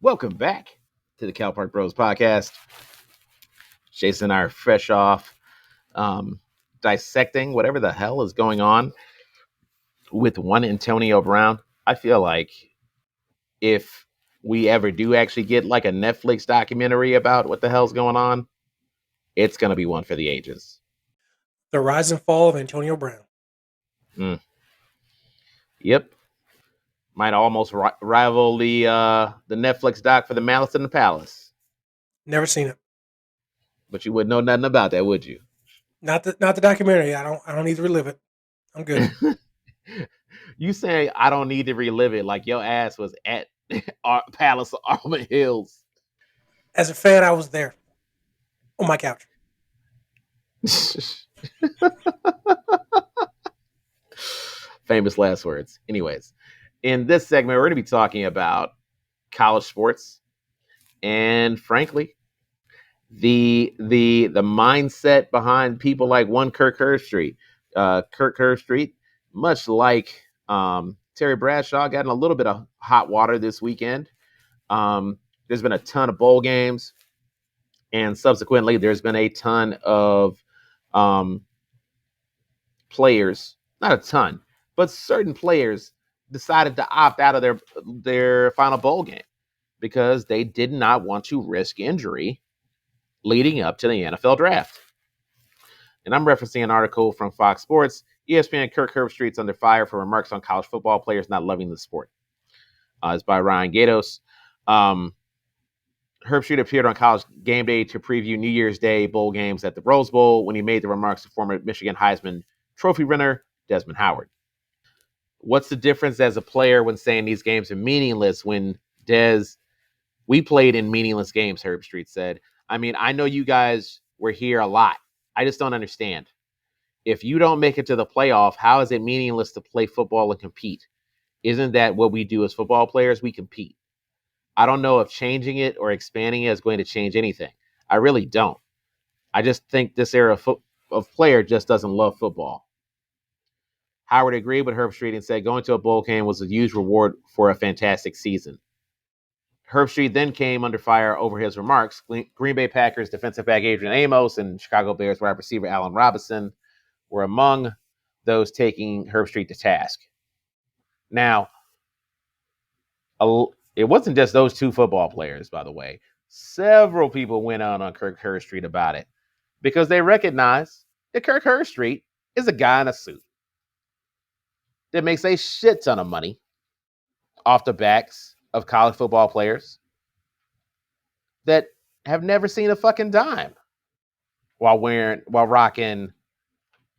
Welcome back to the Cal Park Bros podcast. Jason and I are fresh off dissecting whatever the hell is going on with one Antonio Brown. I feel like if we ever do actually get like a Netflix documentary about what the hell's going on, it's going to be one for the ages. The rise and fall of Antonio Brown. Mm. Yep. Might almost rival the Netflix doc for The Malice in the Palace. Never seen it. But you wouldn't know nothing about that, would you? Not the documentary. I don't need to relive it. I'm good. You say I don't need to relive it like your ass was at Palace of Almond Hills. As a fan, I was there on my couch. Famous last words. Anyways, in this segment, we're going to be talking about college sports and, frankly, the mindset behind people like one Kirk Herbstreit. Kirk Herbstreit, much like Terry Bradshaw, got in a little bit of hot water this weekend. There's been a ton of bowl games, and subsequently, there's been a ton of players, not a ton, but certain players decided to opt out of their final bowl game because they did not want to risk injury leading up to the NFL draft. And I'm referencing an article from Fox Sports. ESPN Kirk Herbstreit's under fire for remarks on college football players not loving the sport. It's by Ryan Gatos. Herbstreit appeared on College Game Day to preview New Year's Day bowl games at the Rose Bowl when he made the remarks to former Michigan Heisman Trophy winner Desmond Howard. What's the difference as a player when saying these games are meaningless when we played in meaningless games, Herbstreit said. I mean, I know you guys were here a lot. I just don't understand. If you don't make it to the playoff, how is it meaningless to play football and compete? Isn't that what we do as football players? We compete. I don't know if changing it or expanding it is going to change anything. I really don't. I just think this era of player just doesn't love football. Howard agreed with Herbstreit and said going to a bowl game was a huge reward for a fantastic season. Herbstreit then came under fire over his remarks. Green Bay Packers defensive back Adrian Amos and Chicago Bears wide receiver Allen Robinson were among those taking Herbstreit to task. Now, it wasn't just those two football players, by the way. Several people went on Kirk Herbstreit about it because they recognize that Kirk Herbstreit is a guy in a suit that makes a shit ton of money off the backs of college football players that have never seen a fucking dime while rocking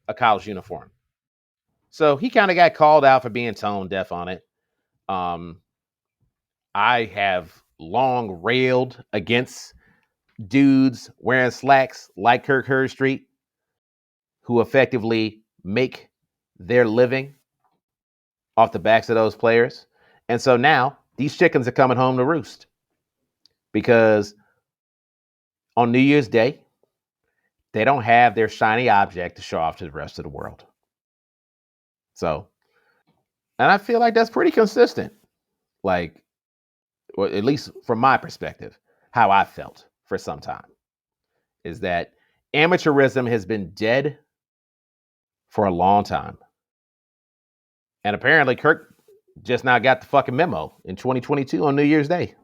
a college uniform. So he kind of got called out for being tone deaf on it. I have long railed against dudes wearing slacks like Kirk Herbstreit who effectively make their living off the backs of those players. And so now these chickens are coming home to roost because on New Year's Day, they don't have their shiny object to show off to the rest of the world. So, and I feel like that's pretty consistent. Like, well, at least from my perspective, how I felt for some time is that amateurism has been dead for a long time. And apparently Kirk just now got the fucking memo in 2022 on New Year's Day.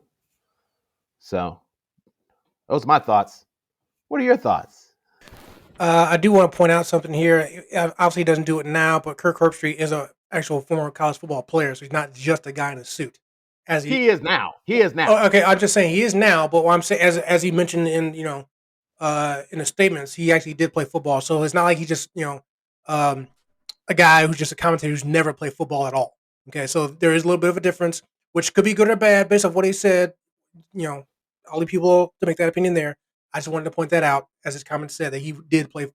So those are my thoughts. What are your thoughts? I do want to point out something here. Obviously, he doesn't do it now, but Kirk Herbstreit is an actual former college football player, so he's not just a guy in a suit. He is now. He is now. Oh, okay, I'm just saying he is now. But what I'm saying, as he mentioned in in the statements, he actually did play football. So it's not like he just a guy who's just a commentator who's never played football at all. Okay, so there is a little bit of a difference, which could be good or bad based on what he said. I'll leave people to make that opinion there. I just wanted to point that out, as his comment said, that he did play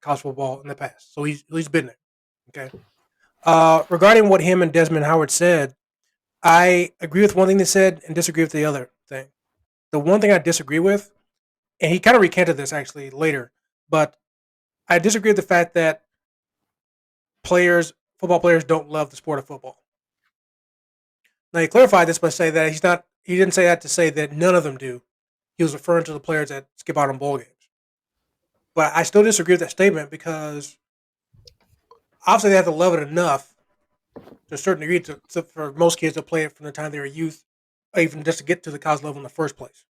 college football in the past, so he's been there. Okay. Regarding what him and Desmond Howard said, I agree with one thing they said and disagree with the other thing. The one thing I disagree with, and he kind of recanted this actually later, but I disagree with the fact that football players don't love the sport of football. Now he clarified this by saying that he's not. He didn't say that to say that none of them do. He was referring to the players that skip out on bowl games. But I still disagree with that statement because obviously they have to love it enough to a certain degree for most kids to play it from the time they were youth, or even just to get to the college level in the first place.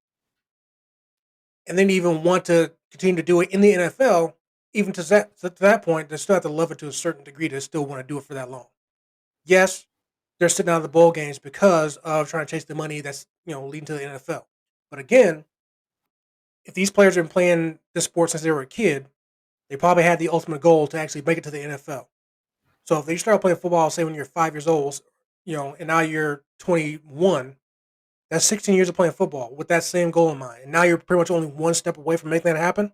And then even want to continue to do it in the NFL, even to that point, they still have to love it to a certain degree to still want to do it for that long. Yes, they're sitting out of the bowl games because of trying to chase the money that's leading to the NFL. But again, if these players have been playing this sport since they were a kid, they probably had the ultimate goal to actually make it to the NFL. So if they start playing football, say when you're 5 years old, and now you're 21, that's 16 years of playing football with that same goal in mind. And now you're pretty much only one step away from making that happen.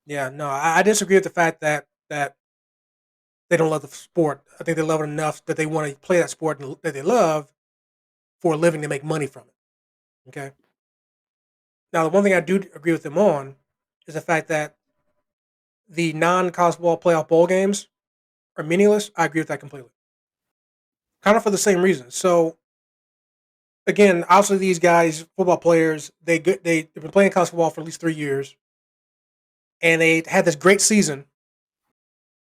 Yeah, no, I disagree with the fact that they don't love the sport. I think they love it enough that they want to play that sport that they love for a living to make money from it. Okay. Now, the one thing I do agree with them on is the fact that the non-college football playoff bowl games are meaningless. I agree with that completely. Kind of for the same reason. So, again, obviously these guys, football players, they've been playing college football for at least 3 years, and they had this great season,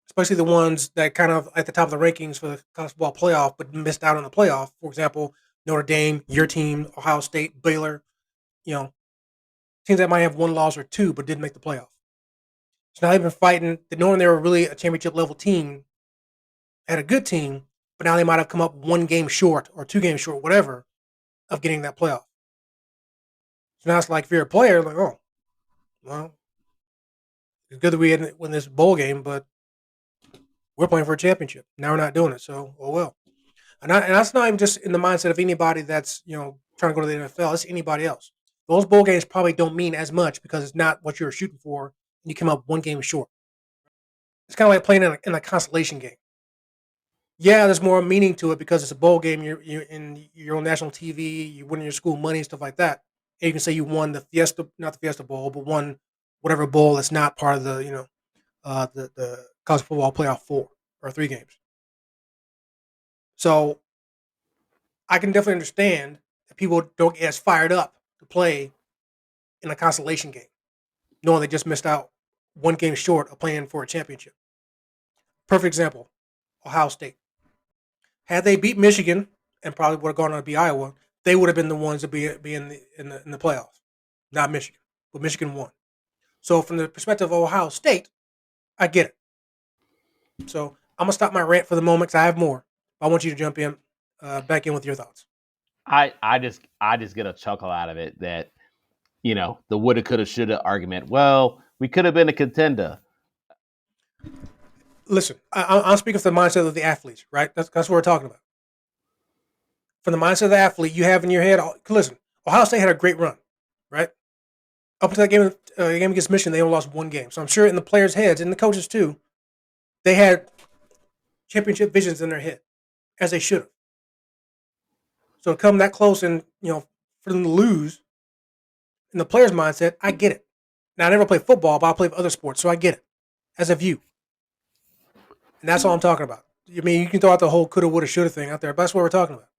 especially the ones that kind of at the top of the rankings for the college football playoff, but missed out on the playoff. For example, Notre Dame, your team, Ohio State, Baylor, you know, teams that might have one loss or two, but didn't make the playoff. So now they've been fighting, knowing they were really a championship level team, had a good team, but now they might have come up 1 game short or 2 games short, whatever, of getting that playoff. So now it's like if you're a player, like, oh, well, it's good that we didn't win this bowl game, but we're playing for a championship. Now we're not doing it, so oh well. And that's not even just in the mindset of anybody that's trying to go to the NFL. It's anybody else. Those bowl games probably don't mean as much because it's not what you were shooting for, and you come up 1 game short. It's kind of like playing in a consolation game. Yeah, there's more meaning to it because it's a bowl game. You're on national TV. You win your school money, stuff like that. And you can say you won the Fiesta, not the Fiesta Bowl, but won whatever bowl that's not part of the the college football playoff 4 or 3 games. So I can definitely understand that people don't get as fired up to play in a consolation game, knowing they just missed out 1 game short of playing for a championship. Perfect example: Ohio State. Had they beat Michigan and probably would have gone on to beat Iowa, they would have been the ones to be in the playoffs, not Michigan. But Michigan won. So from the perspective of Ohio State, I get it. So I'm gonna stop my rant for the moment because I have more. I want you to jump in, back in with your thoughts. I just get a chuckle out of it that the woulda, coulda, shoulda argument. Well, we could have been a contender. Listen, I'm speaking from the mindset of the athletes, right? That's what we're talking about. From the mindset of the athlete, you have in your head. Listen, Ohio State had a great run, right? Up until that game against Michigan, they only lost 1 game. So I'm sure in the players' heads and the coaches too, they had championship visions in their head, as they should have. So to come that close and for them to lose in the players' mindset, I get it. Now I never played football, but I played other sports, so I get it as a view, and that's all I'm talking about. I mean, you can throw out the whole coulda, woulda, shoulda thing out there, but that's what we're talking about.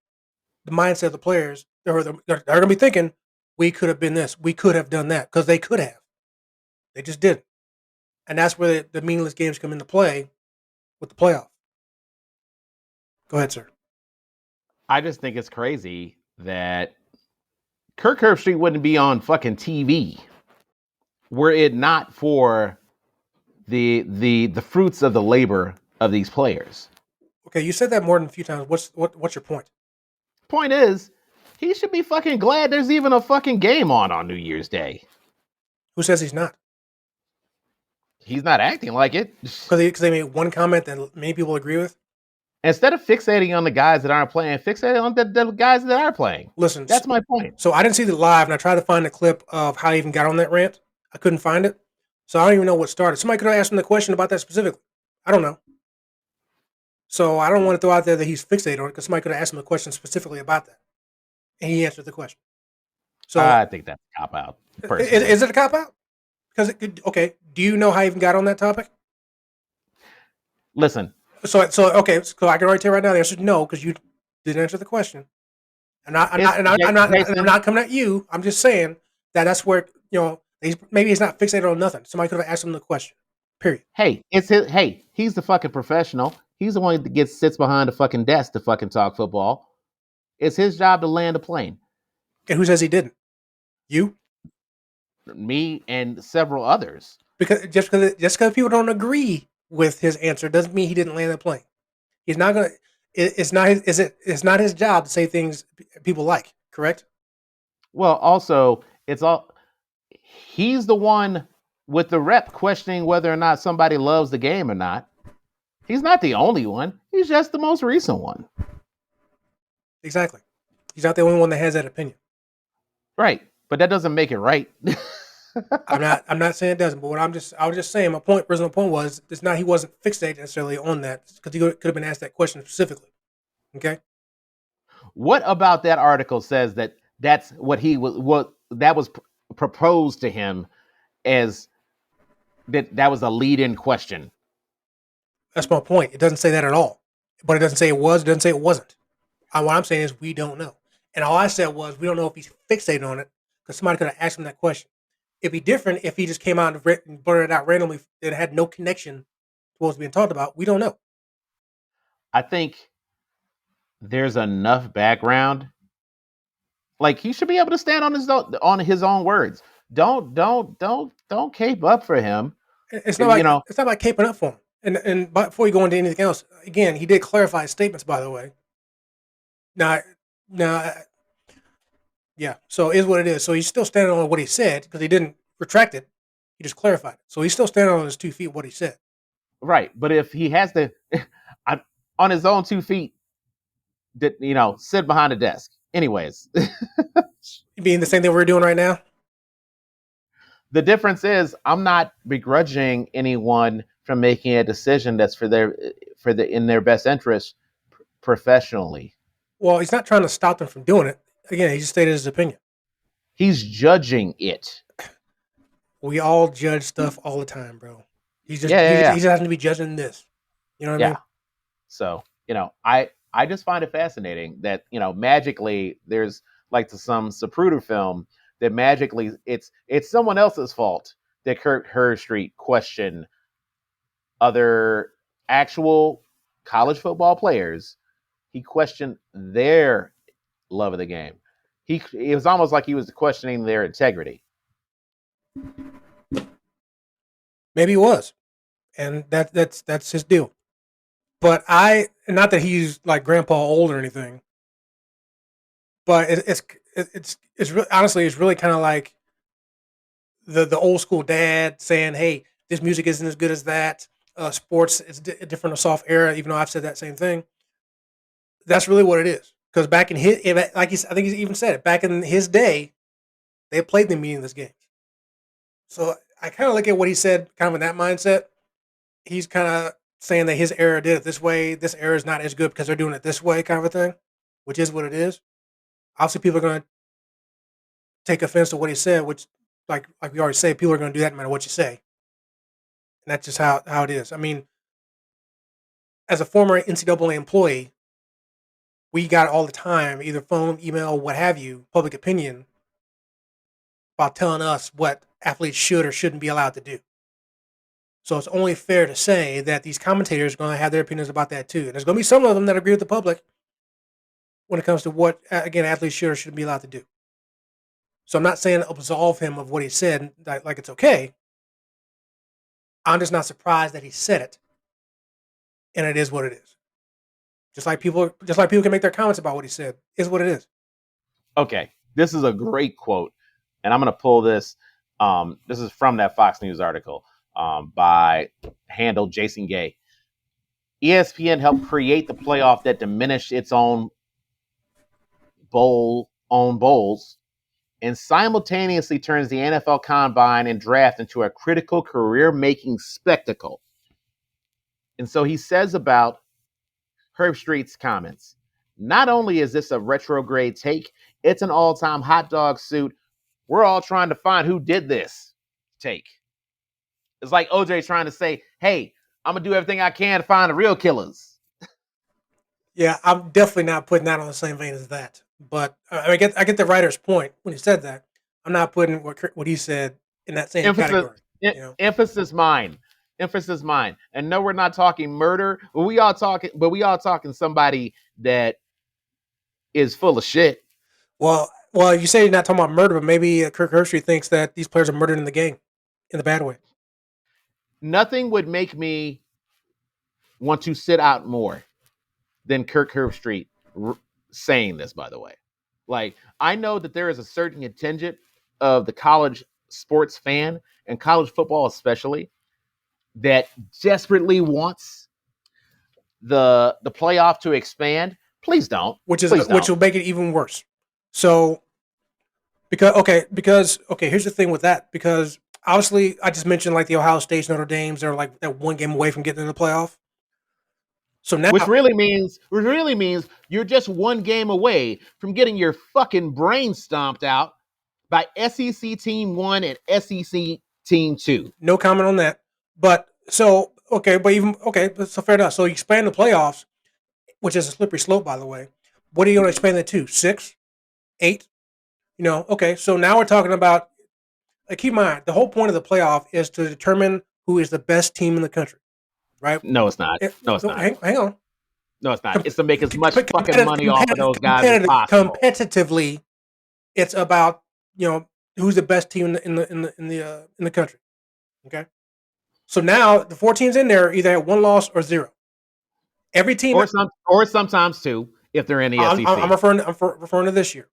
The mindset of the players, they're going to be thinking, we could have been this, we could have done that, because they could have. They just didn't. And that's where the meaningless games come into play with the playoff. Go ahead, sir. I just think it's crazy that Kirk Herbstreit wouldn't be on fucking TV were it not for the fruits of the labor of these players. Okay, you said that more than a few times. What's your point? Point is, he should be fucking glad there's even a fucking game on New Year's Day. Who says he's not? He's not acting like it. Because they made one comment that many people agree with. Instead of fixating on the guys that aren't playing, fixate on the guys that are playing. Listen, that's my point. So I didn't see the live, and I tried to find a clip of how he even got on that rant. I couldn't find it. So I don't even know what started. Somebody could have asked him the question about that specifically. I don't know. So I don't want to throw out there that he's fixated on it because somebody could have asked him a question specifically about that. And he answered the question. So I think that's a cop out. Is it a cop out? Because okay, do you know how he even got on that topic? Listen. So okay, so I can already tell you right now the answer is no, because Didn't answer the question. I'm It's not Jason. coming at you. I'm just saying that's where maybe he's not fixated on nothing. Somebody could have asked him the question. Period. Hey, it's his. Hey, he's the fucking professional. He's the one that sits behind the fucking desk to fucking talk football. It's his job to land a plane. And who says he didn't? You? Me and several others. Because just because people don't agree with his answer doesn't mean he didn't land the plane. He's not gonna. It's not. It's not his job to say things people like. Correct. Well, also, it's all he's the one with the rep questioning whether or not somebody loves the game or not. He's not the only one. He's just the most recent one. Exactly. He's not the only one that has that opinion. Right. But that doesn't make it right. I'm not saying it doesn't, but I was just saying my point. Personal point was it's not he wasn't fixated necessarily on that because he could have been asked that question specifically. Okay. What about that article says that that's what that was proposed to him as that was a lead-in question. That's my point. It doesn't say that at all, but it doesn't say it was. It doesn't say it wasn't. What I'm saying is we don't know, and all I said was we don't know if he's fixated on it because somebody could have asked him that question. It'd be different if he just came out and blurted it out randomly that had no connection to what was being talked about. We don't know. I think there's enough background. Like he should be able to stand on his own words. Don't cape up for him. It's not You like know, it's not like caping up for him. And before you go into anything else, again, he did clarify his statements. By the way, now, now, yeah. So it is what it is. So he's still standing on what he said because he didn't retract it. He just clarified it. So he's still standing on his 2 feet. What he said. right? But if he has to, on his own 2 feet, that sit behind a desk. Anyways, You mean the same thing we're doing right now? the difference is I'm not begrudging anyone from making a decision that's in their best interest professionally. Well, he's not trying to stop them from doing it. Again, he just stated his opinion. He's judging it. We all judge stuff all the time, bro. He Yeah. just happens to be judging this. You know what I mean? So, I just find it fascinating that, magically there's like to some Zapruder film that magically it's someone else's fault that Kurt Herbstreit questioned other actual college football players. He questioned their love of the game. It was almost like he was questioning their integrity. Maybe he was, and that's his deal. But not that he's like grandpa old or anything, but it's really, honestly it's really kind of like the old school dad saying, "Hey, this music isn't as good as that. Sports is a different, a soft era." Even though I've said that same thing, that's really what it is. Because back in his, I think he even said it. Back in his day, they played the meaningless games. So I kind of look at what he said, kind of in that mindset. He's kind of saying that his era did it this way. This era is not as good because they're doing it this way, kind of a thing, which is what it is. Obviously, people are going to take offense to what he said, which, like we already say, people are going to do that no matter what you say, and that's just how it is. I mean, as a former NCAA employee, we got all the time, either phone, email, what have you, public opinion about telling us what athletes should or shouldn't be allowed to do. So it's only fair to say that these commentators are going to have their opinions about that too. And there's going to be some of them that agree with the public when it comes to what, again, athletes should or shouldn't be allowed to do. So I'm not saying absolve him of what he said, like it's okay. I'm just not surprised that he said it, and it is what it is. Just like people can make their comments about what he said, is what it is. Okay, this is a great quote, and I'm going to pull this. This is from that Fox News article by handle Jason Gay. ESPN helped create the playoff that diminished its own bowls and simultaneously turns the NFL Combine and Draft into a critical career-making spectacle. And so he says about Herbstreit's comments, not only is this a retrograde take, it's an all-time hot dog suit. We're all trying to find who did this take. It's like OJ trying to say, hey, I'm going to do everything I can to find the real killers. Yeah, I'm definitely not putting that on the same vein as that. But I get the writer's point when he said that. I'm not putting what he said in that same Emphasis, category. You know, emphasis mine. Emphasis mine. And no, we're not talking murder, but we all talking somebody that is full of shit. well, you say you're not talking about murder, but maybe Kirk Herbstreit thinks that these players are murdered in the game, in the bad way. Nothing would make me want to sit out more than Kirk Herbstreit saying this, by the way. Like, I know that there is a certain contingent of the college sports fan and college football especially that desperately wants the playoff to expand. Please don't. Please Which don't. will make it even worse. So because here's the thing with that, because obviously I just mentioned like the Ohio State's, Notre Dame's, they're like that one game away from getting in the playoff. So now, Which really means you're just one game away from getting your fucking brain stomped out by SEC Team 1 and SEC Team 2. no comment on that. But so okay, but even okay, so fair enough. So you expand the playoffs, which is a slippery slope, by the way. What are you going to expand it to? 6, 8? Okay. So now we're talking about. Keep in mind, the whole point of the playoff is to determine who is the best team in the country, right? No, it's not. No, it's No, not. hang on. No, it's not. It's to make as much fucking money off of those guys as possible. Competitively, it's about who's the best team in the country. Okay, so now the 4 teams in there either have 1 loss or 0. Every team, Or sometimes two if they're in the SEC. I'm referring to this year.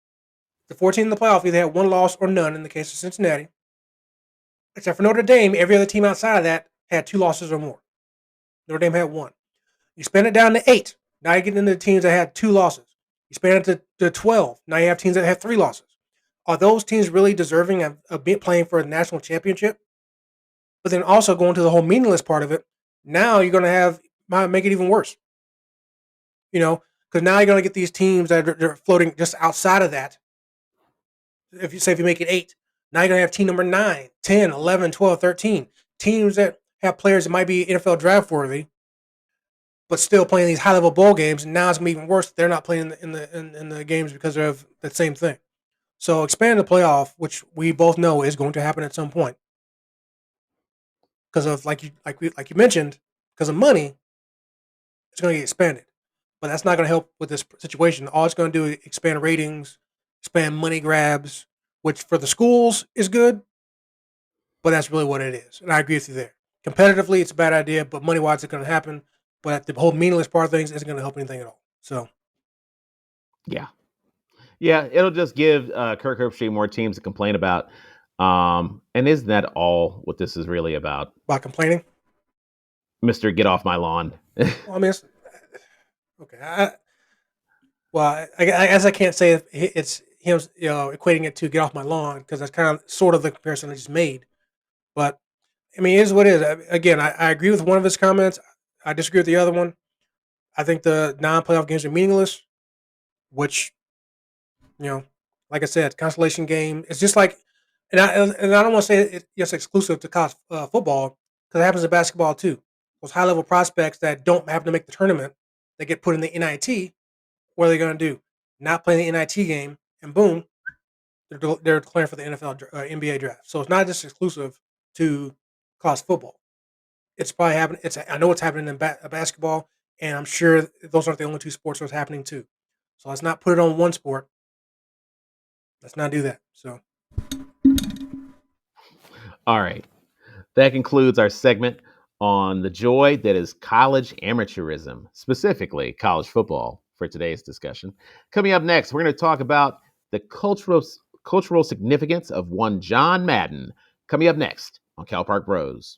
The 4 teams in the playoff either had 1 loss or none. In the case of Cincinnati, except for Notre Dame, every other team outside of that had 2 losses or more. Notre Dame had 1. You spend it down to 8. Now you get into the teams that had 2 losses. You spend it to 12. Now you have teams that have 3 losses. Are those teams really deserving of playing for a national championship? But then also going to the whole meaningless part of it, now you're going to might make it even worse. Because now you're going to get these teams that are floating just outside of that. If you make it 8, now you're going to have team number 9, 10, 11, 12, 13. Teams that have players that might be NFL draft worthy, but still playing these high level bowl games. And now it's going to be even worse. They're not playing in the games because of that same thing. So expand the playoff, which we both know is going to happen at some point, because of like you mentioned, because of money, it's going to get expanded. But that's not going to help with this situation. All it's going to do is expand ratings, expand money grabs, which for the schools is good, but that's really what it is. And I agree with you there. Competitively, it's a bad idea, but money wise, it's going to happen. But the whole meaningless part of things isn't going to help anything at all. So, Yeah. Yeah, it'll just give Kirk Herbstreit more teams to complain about. And isn't that all what this is really about? about complaining, Mr. Get Off My Lawn. well, I mean, okay. I guess I can't say it's him, equating it to get off my lawn, because that's kind of sort of the comparison I just made. But I mean, it is what it is. Again, I agree with one of his comments. I disagree with the other one. I think the non-playoff games are meaningless, which, like I said, consolation game. It's just like, and I don't want to say it's just exclusive to college football, because it happens in basketball too. Those high-level prospects that don't happen to make the tournament, they get put in the NIT. What are they going to do? Not play the NIT game, and boom, they're declaring for the NBA draft. So it's not just exclusive to college football. It's probably happening. I know it's happening in basketball, and I'm sure those aren't the only 2 sports where it's happening too. So let's not put it on one sport. Let's not do that. So, All right. That concludes our segment on the joy that is college amateurism, specifically college football, for today's discussion. Coming up next, we're going to talk about the cultural significance of one John Madden. Coming up next on Cal Park Bros.